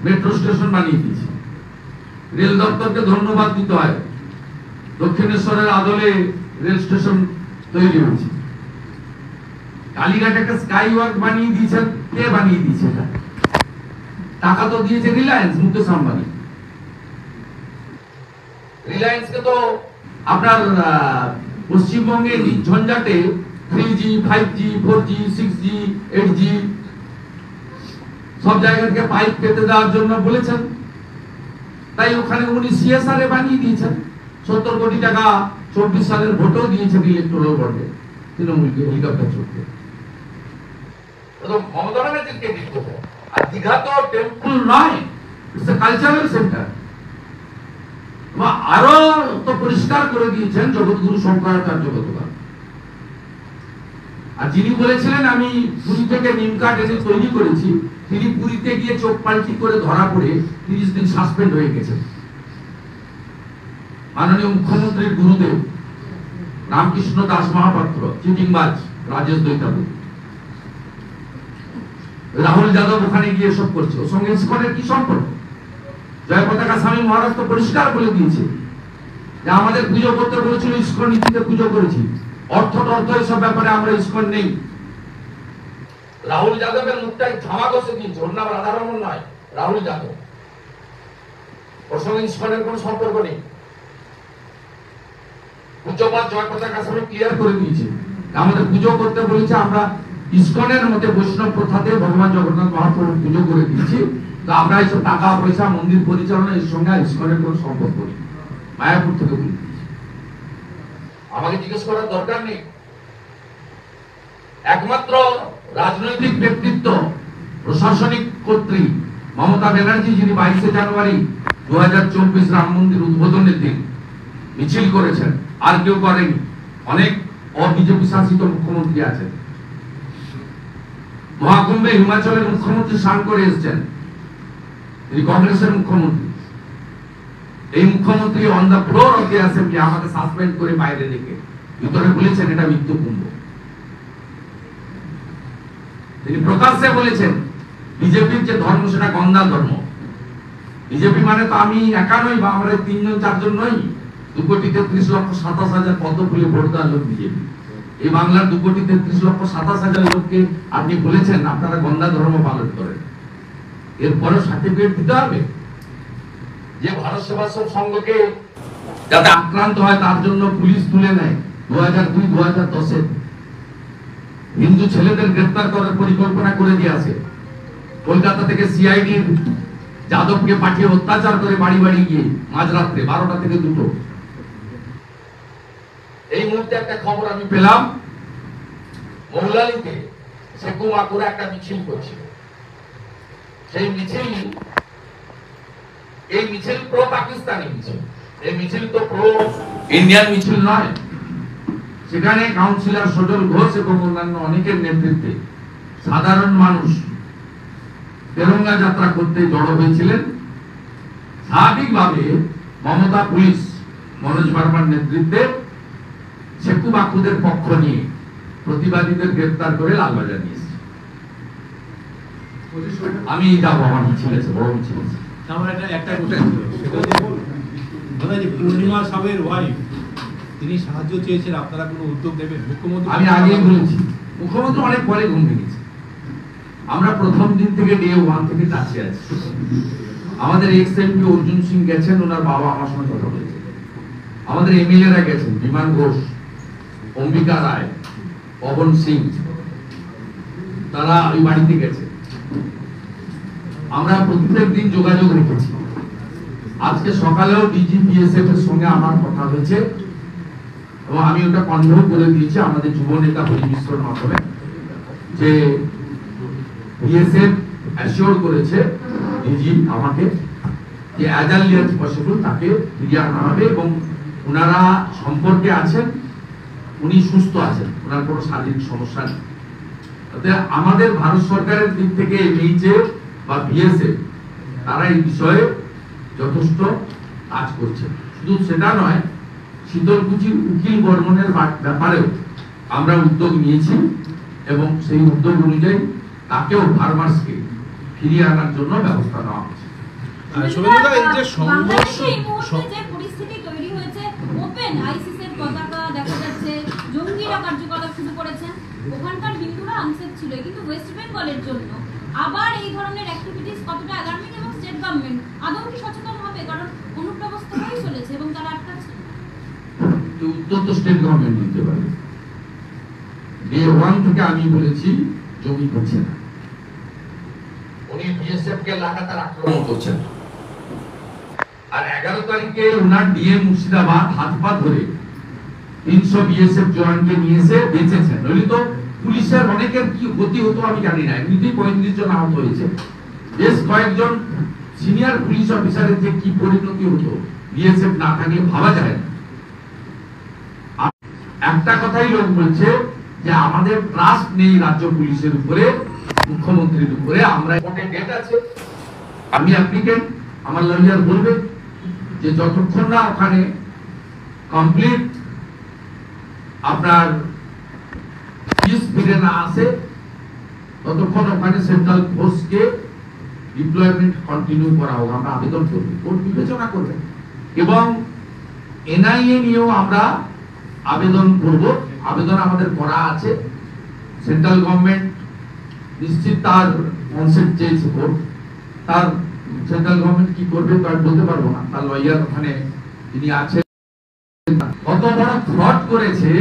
মেট্রো স্টেশন বানিয়ে দিয়েছে, রেল দপ্তরকে ধন্যবাদ দিতে হয়। দক্ষিণেশ্বরের আদলে রেল স্টেশন তৈরি হয়েছে। কালীঘাট একটা স্কাই ওয়াক বানিয়ে দিয়েছেন, কে বানিয়ে দিয়েছে? টাকা তো দিয়েছে রিলায়েন্স, মুকেশ আম্বানি। রিলায়েন্সকে তো আপনার পশ্চিমবঙ্গে ঝঞ্ঝাটে 3G, 5G, 4G, 6G, 8G সব জায়গা থেকে পাইপ পেতে দেওয়ার জন্য বলেছেন, তাই ওখানে উনি সিএসআর এ বানিয়ে দিয়েছেন। 70 কোটি টাকা 24 সালের ভোটও দিয়েছেন ইলেকট্রাল বোর্ডে তৃণমূলকে হেলিকপ্টার চড়তে। মমতা ব্যানার্জিকে দিতে হবে। আর দীঘা তো টেম্পল নয়, ইটস এ কালচারাল সেন্টার। আরো তো পরিষ্কার করে দিয়েছেন জগৎগুরু শঙ্করাচার্য গতকাল। আর যিনি বলেছিলেন আমি পুরী থেকে নিম কাঠ এনে তৈরি করেছি, তিনি পুরীতে গিয়ে চোখ পাল্টি করে ধরা পড়ে 30 দিন সাসপেন্ড হয়ে গেছেন। মাননীয় মুখ্যমন্ত্রীর গুরুদেব রামকৃষ্ণ দাস মহাপাত্র চিটিংবাজ রাজেশ দৈতাবু, রাহুল যাদব ওখানে গিয়ে সব করছে, ওর সঙ্গে ইসকনের কি সম্পর্ক? জয় পতাকা স্বামী মহারাজ তো পরিষ্কার বলে দিয়েছে যে আমাদের পুজো করতে বলেছিল, ইসকন নীতিতে পুজো করেছি, অর্থ এসব ব্যাপারে আমরা ইসকন নেই। রাহুল যাদবের মুখটাই ধামা কষে দিয়েছে, ওর নাম রাধারমন নয়, রাহুল যাদব। ওর সঙ্গে ইসকনের কোন সম্পর্ক নেই। পুজোপাত জয় পতাকা স্বামী ক্লিয়ার করে দিয়েছে, আমাদের পুজো করতে বলেছে, আমরা ইসকনের মতে বৈষ্ণব প্রথাতে ভগবান জগন্নাথ মহাপ্রভু পুজো করে দিয়েছি, তো আমরা এইসব টাকা পয়সা মন্দির পরিচালনা এর সঙ্গে ইসকনের কোনো সম্পর্ক নেই। মায়াপুর থেকে বলে দিয়েছি, আমাকে জিজ্ঞেস করার দরকার নেই। একমাত্র রাজনৈতিক ব্যক্তিত্ব প্রশাসনিক কর্তৃ মমতা ব্যানার্জি, যিনি 22 জানুয়ারি 2024 রাম মন্দির উদ্বোধনের দিন মিছিল করেছেন, আর কেউ করেনি। অনেক অবিজেপি শাসিত মুখ্যমন্ত্রী আছেন। মহাকুম্ভে হিমাচলের মুখ্যমন্ত্রী স্নান করে এসেছেন, তিনি কংগ্রেসের মুখ্যমন্ত্রী। এই মুখ্যমন্ত্রী on the floor of the assembly আমাকে সাসপেন্ড করে বাইরে রেখে ভিতরে বলেছেন এটা মৃত্যু কুম্ভ। তিনি প্রকাশ্যে বলেছেন বিজেপির যে ধর্ম সেটা গন্ধা ধর্ম। বিজেপি মানে তো আমি একা নই, বা আমরা 3-4 নই। 2,33,27,000 পদ্ম ফুলে ভোট দেওয়ার লোক বিজেপি। এই বাংলার 2,33,27,000 লোককে আপনি বলেছেন আপনারা গন্ধা ধর্ম পালন করেন, এরপরে সার্টিফিকেট দিতে হবে? যে ভারত সেবাশ্রম সংঘকে যাতে আক্রান্ত হয় তার জন্য পুলিশ তুলে নেয় 2002-2010 হিন্দু ছেলেদের গ্রেফতার করার পরিকল্পনা করে দিয়েছে। কলকাতা থেকে সিআইডি যাদবকে পাঠিয়ে অত্যাচার করে বাড়ি বাড়ি গিয়ে মাঝরাত্রে 12টা থেকে 2টো। এই মুহূর্তে একটা খবর আমি পেলাম, মৌলালিতে শেখু মাকুরা একটা মিছিল করছিল। সেই মিছিল, এই মিছিল প্রো পাকিস্তানি মিছিল, এই মিছিল তো প্রো ইন্ডিয়ান মিছিল নয়। সেখানে কাউন্সিলর সজল ঘোষ এবং অন্যান্য অনেকের নেতৃত্বে সাধারণ মানুষ তেরঙ্গা যাত্রা করতে জড়ো হয়েছিলেন। স্বাভাবিকভাবে মমতা পুলিশ মনোজ ভার্মার নেতৃত্বে শেখু মাকুদের পক্ষ নিয়ে প্রতিবাদীদের গ্রেফতার করে লালবাজার নিয়েছে। আমি যাবো, আমার মিছিল আছে, বড় মিছিল আছে। আমার একটা কোশ্চেন ছিল, সেটা হচ্ছে পূর্ণিমা সাহেবের ওয়াইফ, তিনি সাহায্য চেয়েছেন, আপনারা কোনো উদ্যোগ নেবেন? মুখ্যমন্ত্রী আমি আগেই বলেছি, মুখ্যমন্ত্রী অনেক পরে ঘুম ভেঙেছে। আমরা প্রথম দিন থেকে ডে 1 থেকে কাছে আছি। আমাদের এক্স এমপি অর্জুন সিং গেছেন, ওনার বাবা আমার সঙ্গে কথা বলেছে। আমাদের এমএলএরা গেছেন, বিমান ঘোষ, অম্বিকা রায়, পবন সিং, তারা ওই বাড়িতে গেছে। আমরা প্রত্যেক দিন যোগাযোগ রেখেছি। আজকে সকালেও ডিজিপিএসএফ এর সঙ্গে আমার কথা হয়েছে এবং আমি ওটা কনভেও করে দিয়েছি আমাদের যুব নেতা হরি মিশ্রর মাধ্যমে, যে বিএসএফ অ্যাসিওর করেছে ডিজি আমাকে যে অ্যাজ আর্লি অ্যাজ পসিবল তাকে ফিরিয়ে আনা হবে এবং ওনারা সম্পর্কে আছেন, উনি সুস্থ আছেন, ওনার কোনো শারীরিক সমস্যা নেই। আমাদের ভারত সরকারের দিক থেকে এইচএফ বা বিএসএফ তারা এই বিষয়ে যথেষ্ট কাজ করছে। শুধু সেটা নয়, শীতলকুচির উকিল বর্মনের ব্যাপারেও আমরা উদ্যোগ নিয়েছি এবং সেই উদ্যোগ অনুযায়ী তাকেও ফার্মার্সকে ফিরিয়ে আনার জন্য ব্যবস্থা নেওয়া হচ্ছে। এই যে সংঘর্ষ, যে পরিস্থিতি তৈরি হয়েছে, ওপেন আইসিসের পতাকা দেখা যাচ্ছে, জঙ্গিরা কার্যকলাপ শুরু করেছেন, ওখানকার হিন্দুরা আনসেফ ছিল, কিন্তু ওয়েস্ট বেঙ্গলের জন্য আবার এই ধরনের অ্যাক্টিভিটিস কতটা অ্যালার্মিং এবং স্টেট গভর্নমেন্ট আদৌ কি সচেতন হবে? কারণ অনুপ্রবেশতা হয়ে চলেছে এবং তারা আটকাচ্ছে। উত্তর তো স্টেট গভর্নমেন্ট দিতে পারে। ডে 1 থেকে আমি বলেছি জমি হচ্ছে না, উনি বিএসএফ কে লাগাতার আক্রমণ করছেন। আর 11 তারিখে উনার ডিএম মুর্শিদাবাদ হাত পা ধরে 300 বিএসএফ জওয়ানকে নিয়ে এসে বেঁচেছেন। নইলে তো পুলিশের অনেকের কি ক্ষতি হতো আমি জানি না। এমনিতেই 35 জন আহত হয়েছে। বেশ কয়েকজন সিনিয়র পুলিশ অফিসারের যে কি পরিণতি হতো বিএসএফ না থাকলে ভাবা যায় না। একটা কথাই লোক বলছে যে আমাদের ট্রাস্ট নেই রাজ্য পুলিশের উপরে, মুখ্যমন্ত্রীর উপরে। আমরা কোর্টে ডেট আছে, আমি অ্যাপ্লিকেন্ট, আমার লয়ার বলবে যে যতক্ষণ না ওখানে কমপ্লিট আপনার পিস ফিরে না আসে ততক্ষণ ওখানে সেন্ট্রাল ফোর্সকে ডিপ্লয়মেন্ট কন্টিনিউ করা হোক। আমরা আবেদন করব, কোর্ট বিবেচনা করবে এবং এনআইএ নিয়েও আমরা আবেদন করব। আবেদন আমাদের করা আছে। সেন্ট্রাল গভর্নমেন্ট নিশ্চিত তার কনসেপ্ট চেয়েছে কোর্ট, তার সেন্ট্রাল গভর্নমেন্ট কি করবে তো আমি বলতে পারবো না। তার লয়ার ওখানে তিনি আছেন। কত বড় ফ্রড করেছে,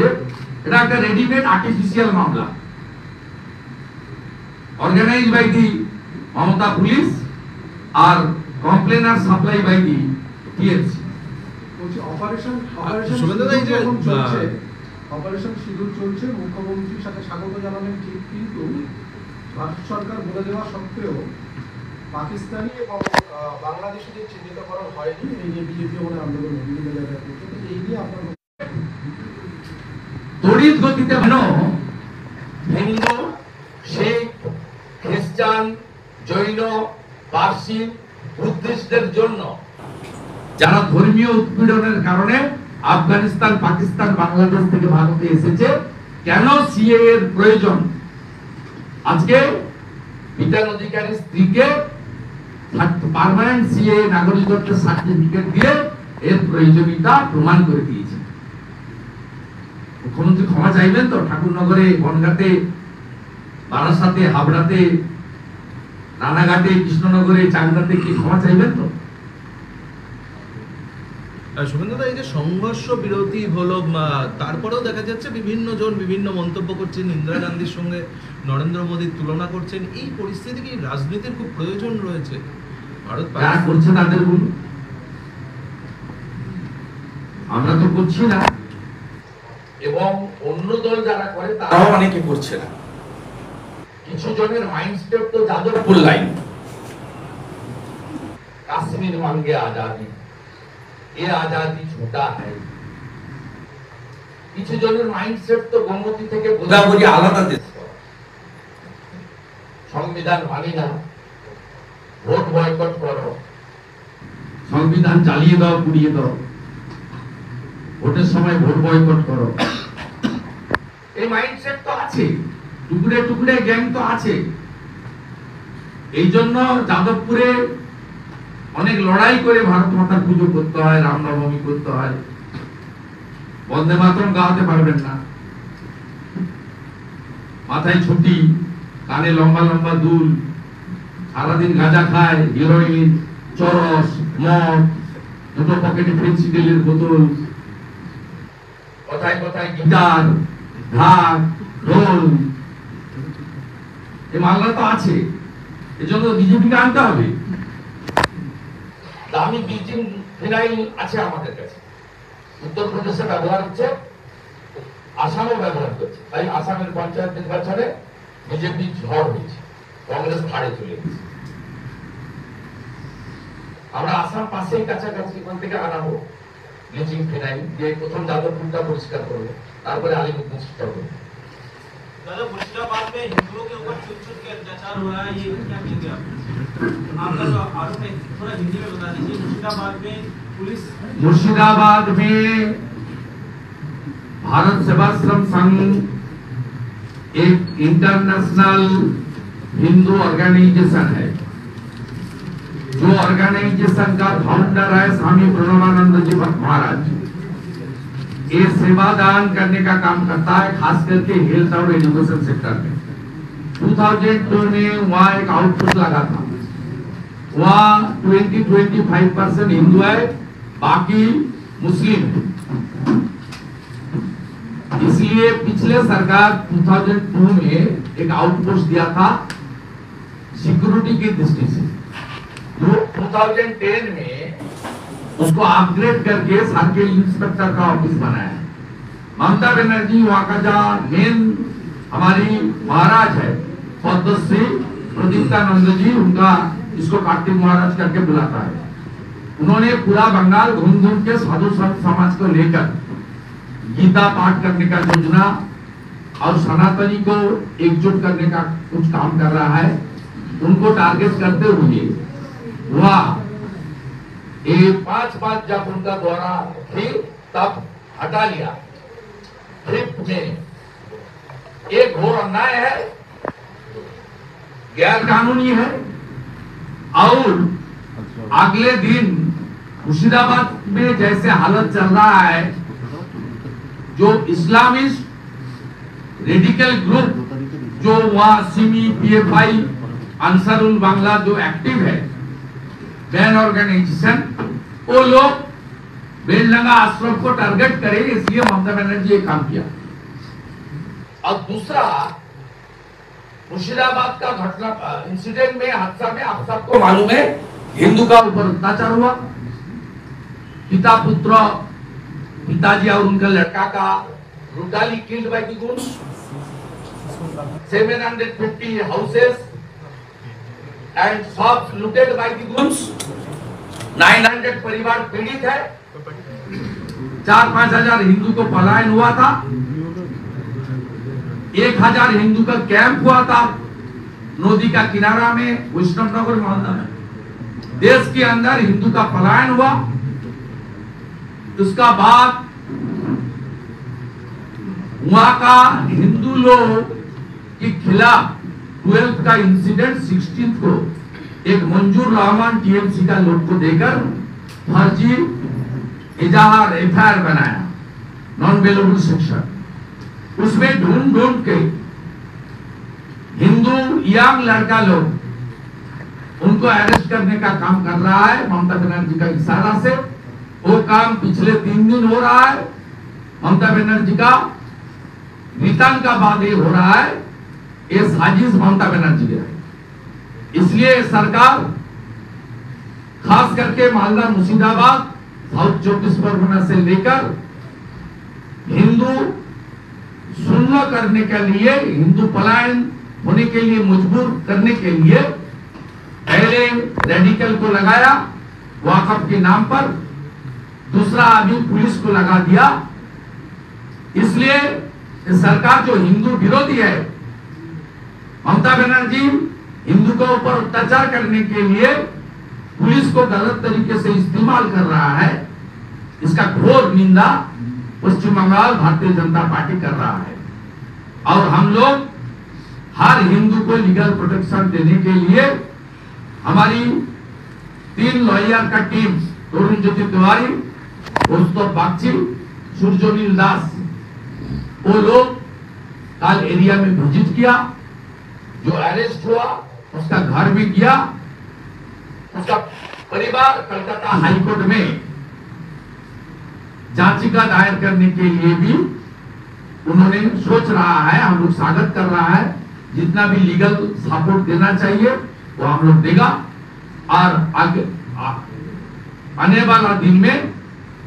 এটা একটা রেডিমেড আর্টিফিশিয়াল মামলা, organise by the Mamata police আর complainer supply by the TMC. Operation schedule চলছে, মুখ্যমন্ত্রীর সাথে স্বাগত জানালেন ঠিক, কিন্তু ভারত সরকার বলে দেওয়া সত্ত্বেও পাকিস্তানি এবং বাংলাদেশিদের চিহ্নিতকরণ হয়নি। এই যে বিজেপি আমাদের আন্দোলন বিভিন্ন জায়গায় করছে, এই নিয়ে আপনার তড়িৎ গতিতে হিন্দু, শিখ, খ্রিস্টান, জৈন, পার্সি, বুদ্ধিস্টদের জন্য যারা ধর্মীয় উৎপীড়নের কারণে আফগানিস্তান, পাকিস্তান, বাংলাদেশ থেকে ভারতে এসেছে, কেন সিএ এর প্রয়োজন? আজকে বিধান অধিকারী স্ত্রীকে পার্মানেন্ট সিএ নাগরিকত্বের সার্টিফিকেট দিয়ে এর প্রয়োজনীয়তা প্রমাণ করে দিয়েছে। মুখ্যমন্ত্রী ক্ষমা চাইবেন তো? ঠাকুরনগরে, বনগাঁতে, বারাসাতে, হাবড়াতে, রানাঘাটে, কৃষ্ণনগরে, চাকদাতে কি ক্ষমা চাইবেন তো? শুভেন্দুদা, এই যে সংঘর্ষ বিরতি হলো, তারপরেও দেখা যাচ্ছে বিভিন্ন জন বিভিন্ন মন্তব্য করছেন, ইন্দিরা গান্ধীর সঙ্গে নরেন্দ্র মোদীর তুলনা করছেন। এই পরিস্থিতি কি রাজনীতির খুব প্রয়োজন রয়েছে? ভারত যারা করছে তাদের বলুন, আমরা তো করছি না, এবং অন্য দল যারা করে তারাও অনেকে করছে না। কিছু জনের মাইন্ডসেট তো যাদবপুর লাইন, কাশ্মীর মাঙ্গে আজাদি, ये आजादी छोटा है। কিছু জনের মাইন্ডসেট তো গোমতী থেকে গোদাবরী আলাদা দেশ, সংবিধান মানি না, ভোট বয়কট করো, সংবিধান চালিয়ে দাও, পুড়িয়ে দাও, ভোটের সময় ভোট বয়কট করো। এই মাইন্ডসেট তো আছে, টুকরে টুকরে গ্যাং তো আছে। এই জন্য যাদবপুরে অনেক লড়াই করে ভারত মাতার পুজো করতে হয়, রামনবমী করতে হয়। বন্দে মাতরম গাওয়াতে পারবেন না, মাথায় ছুটি, কানে লম্বা লম্বা দুল, সারাদিন গাঁজা খায়, হিরোইন, চরস, মদ, দুটো পকেটে ফেন্সিডিলের বোতল, কথায় কথায় গিটার, ঢাক, ঢোল। এই মামলা তো আছে, এজন্য বিজেপিকে আনতে হবে। দামি ব্লিচিং ফিনাইল আছে আমাদের কাছে, উত্তরপ্রদেশে ব্যবহার হচ্ছে, আসামও ব্যবহার করছে। তাই আসামের পঞ্চায়েত নির্বাচনে বিজেপি ঝড় হয়েছে, কংগ্রেস ধারে চলে গেছে। আমরা আসাম পাশেই কাছাকাছি, ওখান থেকে আনাবো ব্লিচিং ফিনাইল দিয়ে প্রথম যাদবপুরটা পরিষ্কার করবো, তারপরে আলিপুর চেষ্টা করবো। दादा मुर्शिदाबाद में हिंदुओं के ऊपर छुट के अत्याचार हो रहा है, ये क्या कहेंगे आप? आपका जो आरोप है थोड़ा हिंदी में बता दीजिए। मुर्शिदाबाद में पुलिस, मुर्शिदाबाद में भारत सेवाश्रम संघ एक इंटरनेशनल हिंदू ऑर्गेनाइजेशन है। जो ऑर्गेनाइजेशन का फाउंडर है स्वामी प्रणवानंद जी महाराज। ये सेवादान करने का काम करता है, खास करके हेल्थ और एजुकेशन सेक्टर में। 2002 में वहाँ एक आउटपुट लगा था, वहाँ 20-25% हिंदू है, बाकी मुस्लिम है। इसलिए पिछले सरकार 2002 में एक आउटपोस्ट दिया था सिक्योरिटी की दृष्टि से 2010 में उसको अपग्रेड करके सर्किल इंस्पेक्टर का ऑफिस बनाया। ममता बनर्जी वहां का जहाँ मेन हमारी महाराज है पद्मश्री प्रदीप्तानंद जी, उनका इसको कार्तिक महाराज करके बुलाता है। उन्होंने पूरा बंगाल घूम घूम के साधु संत समाज को लेकर गीता पाठ करने का योजना और सनातनी को एकजुट करने का कुछ काम कर रहा है। उनको टारगेट करते हुए वह 5 जब उनका दौरा थी तब हटा लिया। ट्रिप में एक घोर अन्याय है, गैर कानूनी है। और अगले दिन मुर्शिदाबाद में जैसे हालत चल रहा है, जो इस्लामिस्ट रेडिकल ग्रुप जो वहां सिमी पीएफआई अंसारुल बांग्ला जो एक्टिव है बैन ऑर्गेनाइजेशन, वो लोग बेलडंगा आश्रम को टारगेट करे, इसलिए ममता बनर्जी ये काम किया। और दूसरा मुर्शिदाबाद का घटना इंसिडेंट में हादसा में आप सबको मालूम है हिंदू का ऊपर अत्याचार हुआ। पिता पुत्र, पिताजी और उनका लड़का का brutally killed by the goons. 750 houses and shops looted by the goons. 900 परिवार पीड़ित है। 4-5 हजार हिंदू को पलायन हुआ था। 1000 हिंदू का कैंप हुआ था नदी का किनारा में, वैष्णवनगर मोहल्ला में। देश के अंदर हिंदू का पलायन हुआ। उसका बाद वहां का हिंदू लोग के खिलाफ 12th का इंसिडेंट 16th को एक मंजूर रहमान टीएमसी का लोग को देकर फर्जी इजहार एफआईआर बनाया, नॉन बेलेबल सेक्शन। उसमें ढूंढ ढूंढ के हिंदू यंग लड़का लोग उनको अरेस्ट करने का काम कर रहा है ममता बनर्जी का इशारा से। वो काम पिछले 3 दिन हो रहा है। ममता बनर्जी का रिटर्न का बाद ये हो रहा है, ये साजिश ममता बनर्जी की है। इसलिए सरकार खास करके मालदा, मुर्शिदाबाद, साउथ 24 परगना से लेकर हिंदू सुन्न करने के लिए, हिंदू पलायन होने के लिए मजबूर करने के लिए पहले रेडिकल को लगाया वाकफ के नाम पर, दूसरा अभी पुलिस को लगा दिया। इसलिए सरकार जो हिंदू विरोधी है, ममता बनर्जी हिंदू के ऊपर अत्याचार करने के लिए पुलिस को गलत तरीके से इस्तेमाल कर रहा है। इसका घोर निंदा पश्चिम बंगाल भारतीय जनता पार्टी कर रहा है। और हम लोग हर हिंदू को लीगल प्रोटेक्शन देने के लिए हमारी 3 लॉयर का टीम, तरुण ज्योति तिवारी, कौस्तुभ बागची, सूर्यनील दास, वो लोग कल एरिया में विजिट किया। जो अरेस्ट हुआ उसका घर भी गया। उसका परिवार कलकत्ता हाईकोर्ट में याचिका दायर करने के लिए भी उन्होंने सोच रहा है। हम लोग स्वागत कर रहा है। जितना भी लीगल सपोर्ट देना चाहिए वो हम लोग देगा। और आगे आने वाला दिन में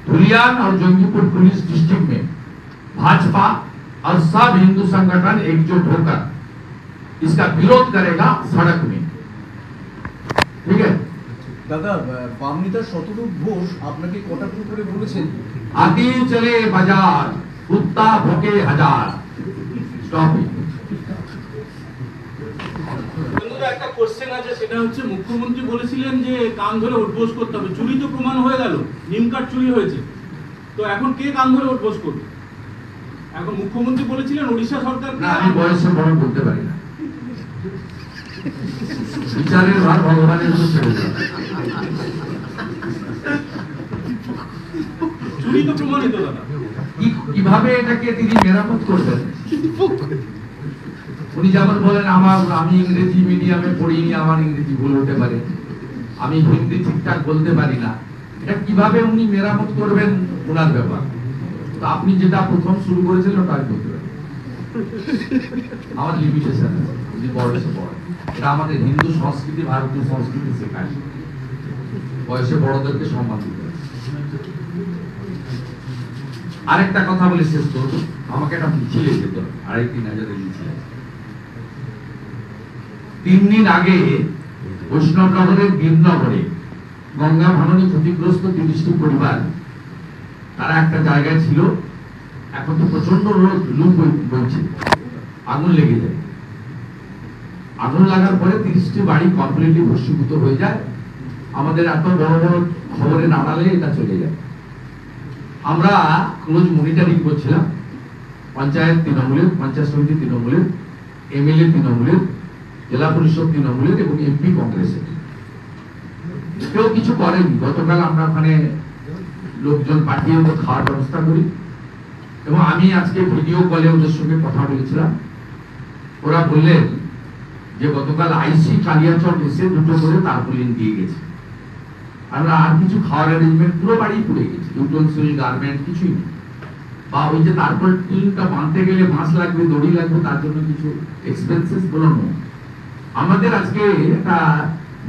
धुलियान और जोंगीपुर पुलिस डिस्ट्रिक्ट में भाजपा और सब हिंदू संगठन एकजुट होकर इसका विरोध करेगा सड़क में। ठीक है দাদা, বাম নেতা শতরূপ ঘোষ আপনাকে কটা করে বলেছেন आती चले बाजार कुत्ता भोके हजार। स्टॉप। বন্ধুরা, একটা কোশ্চেন আছে, সেটা হচ্ছে মুখ্যমন্ত্রী বলেছিলেন যে কান ধরে উঠবোস করতে হবে। চুরি তো প্রমাণ হয়ে গেল, নিম কার্ড চুরি হয়েছে, তো এখন কে কান ধরে উঠবোস করবে? এখন মুখ্যমন্ত্রী বলেছিলেন ওড়িশা সরকার না, আমি বয়সে বড় বলতে পারি না। বিচারের ভার ভগবানের উপর ছেড়ে দেয়। চুরি তো প্রমাণিত দাদা। কিভাবে এটাকে তিনি মেরামত করবেন? উনি যেমন বলেন আমি ইংরেজি মিডিয়ামে পড়িনি, আমার ইংরেজি ভুল হতে পারে, আমি হিন্দি ঠিকঠাক বলতে পারি না। এটা কিভাবে উনি মেরামত করবেন ওনার ব্যাপার। তো আপনি যেটা প্রথম শুরু করেছিলেন ওটা করতে পারেন। আমার লিমিটেশন আছে। যদি বয়সে বড়, এটা আমাদের হিন্দু সংস্কৃতি, ভারতীয় সংস্কৃতি শেখায় বয়সে বড়দেরকে সম্মান দিতে। আরেকটা কথা বলে শেষ করব, আমাকে একটা মিছিলে যেত 2500-3000 মিছিল। 3 দিন আগে বৈষ্ণবনগরের বীরনগরে গঙ্গা ভাঙনে ক্ষতিগ্রস্ত 30টি পরিবার, তারা একটা জায়গায় ছিল। এখন তো প্রচন্ড লু বইছে, আগুন লেগে যায়। আগুন লাগার পরে 30টি বাড়ি কমপ্লিটলি ভস্মীভূত হয়ে যায়। আমাদের এত বড় বড় খবরে নাড়ালে এটা চলে যায়। আমরা ক্লোজ মনিটরিং করছিলাম, পঞ্চায়েত তৃণমূলের, পঞ্চায়েত সমিতি তৃণমূলের, এমএলএ তৃণমূলের, জেলা পরিষদ তৃণমূলের এবং এমপি কংগ্রেসের। কেউ কিছু করেনি। গতকাল আমরা ওখানে লোকজন পাঠিয়ে ওদের খাওয়ার ব্যবস্থা করি এবং আমি আজকে ভিডিও কলে ওদের সঙ্গে কথা বলেছিলাম। ওরা বললেন যে গতকাল আইসি কালিয়াচক এসে 2টো করে তারপুলিন দিয়ে গেছে। আমরা আর কিছু খাওয়ার অ্যারেঞ্জমেন্ট, পুরো বাড়ি পুড়ে গেছে, ইউটেন্সিল, গার্মেন্ট কিছুই নেই। বা ওই যে তারপর টিনটা বাঁধতে গেলে বাঁশ লাগবে, দড়ি লাগবে, তার জন্য কিছু এক্সপেন্সেস গুলো নেই। আমাদের আজকে একটা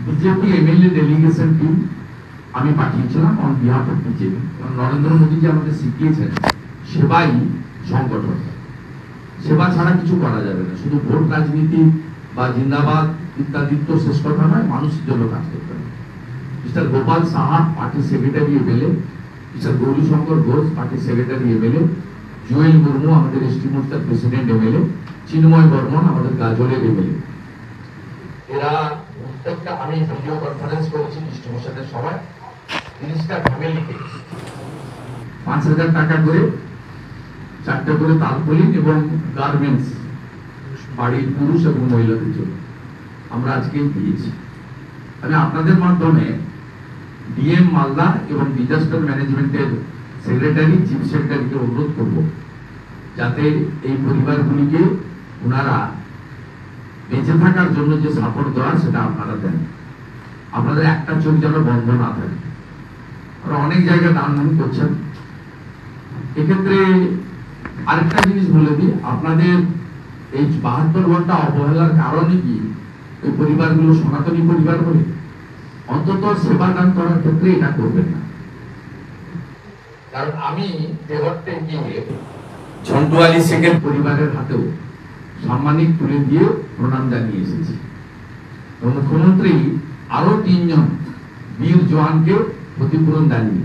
বিজেপি এমএলএ ডেলিগেশন টিম আমি পাঠিয়েছিলাম on behalf of BJP. Narendra Modi যে আমাদের শিখিয়েছেন সেবাই সংগঠন, সেবা ছাড়া কিছু করা যাবে না। শুধু ভোট রাজনীতি বা জিন্দাবাদ ইত্যাদি তো শেষ কথা নয়, মানুষের জন্য কাজ করতে হবে। Mister Gopal Saha party secretary MLA, mister Gourishankar Ghosh party secretary MLA, Jewel Murmu আমাদের এসটি মোর্চার প্রেসিডেন্ট এমএলএ, চিন্ময় বর্মন আমাদের গাজলের এমএলএ। এরা প্রত্যেকটা, আমি ভিডিও কনফারেন্স করেছি ডিস্ট্রিবিউশনের সময়, 30টা ফ্যামিলিকে 5000 টাকা করে 4টে করে তালপলিন এবং গার্মেন্টস বাড়ির পুরুষ এবং মহিলাদের জন্য আমরা আজকে দিয়েছি। আমি আপনাদের মাধ্যমে ডিএম মালদা এবং ডিজাস্টার ম্যানেজমেন্টের সেক্রেটারি, চিফ সেক্রেটারিকে অনুরোধ করব যাতে এই পরিবারগুলিকে ওনারা বেঁচে থাকার জন্য যে সাপোর্ট দেওয়া সেটা আপনারা দেন। আপনাদের একটা চোখ যেন বন্ধ না থাকে। আপনারা অনেক জায়গায় দান করছেন। এক্ষেত্রে আরেকটা জিনিস বলে দিই, আপনাদের এই 72 ঘন্টা অবহেলার কারণে কি এই পরিবারগুলো সনাতনী পরিবার বলে? অন্তত সেবা দান করার ক্ষেত্রে এটা করবেন না। কারণ আমি দেবত্বে গিয়ে ঝন্টু আলী শেখের পরিবারের হাতেও সাম্মানিক তুলে দিয়ে প্রণাম জানিয়ে এসেছি। মুখ্যমন্ত্রী আরো 3 জন বীর জওয়ানকে ক্ষতিপূরণ জানিয়ে,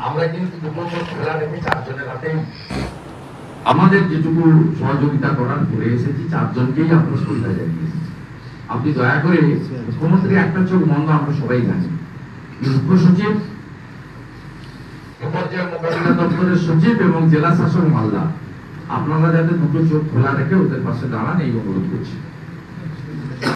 আমরা কিন্তু 2টো খোলা রেখে 4 জনের হাতে আমাদের যেটুকু সহযোগিতা করার করে এসেছি, 4 জনকেই আমরা শ্রদ্ধা জানিয়ে এসেছি। আপনি দয়া করে, মুখ্যমন্ত্রী একটা চোখ বন্ধ আমরা সবাই জানি, মুখ্য সচিব, পর্যায়ে মোকাবিলা দপ্তরের সচিব এবং জেলা শাসক মালদা, আপনারা যাতে 2টো চোখ খোলা রেখে ওদের পাশে দাঁড়ান এই অনুরোধ করছি।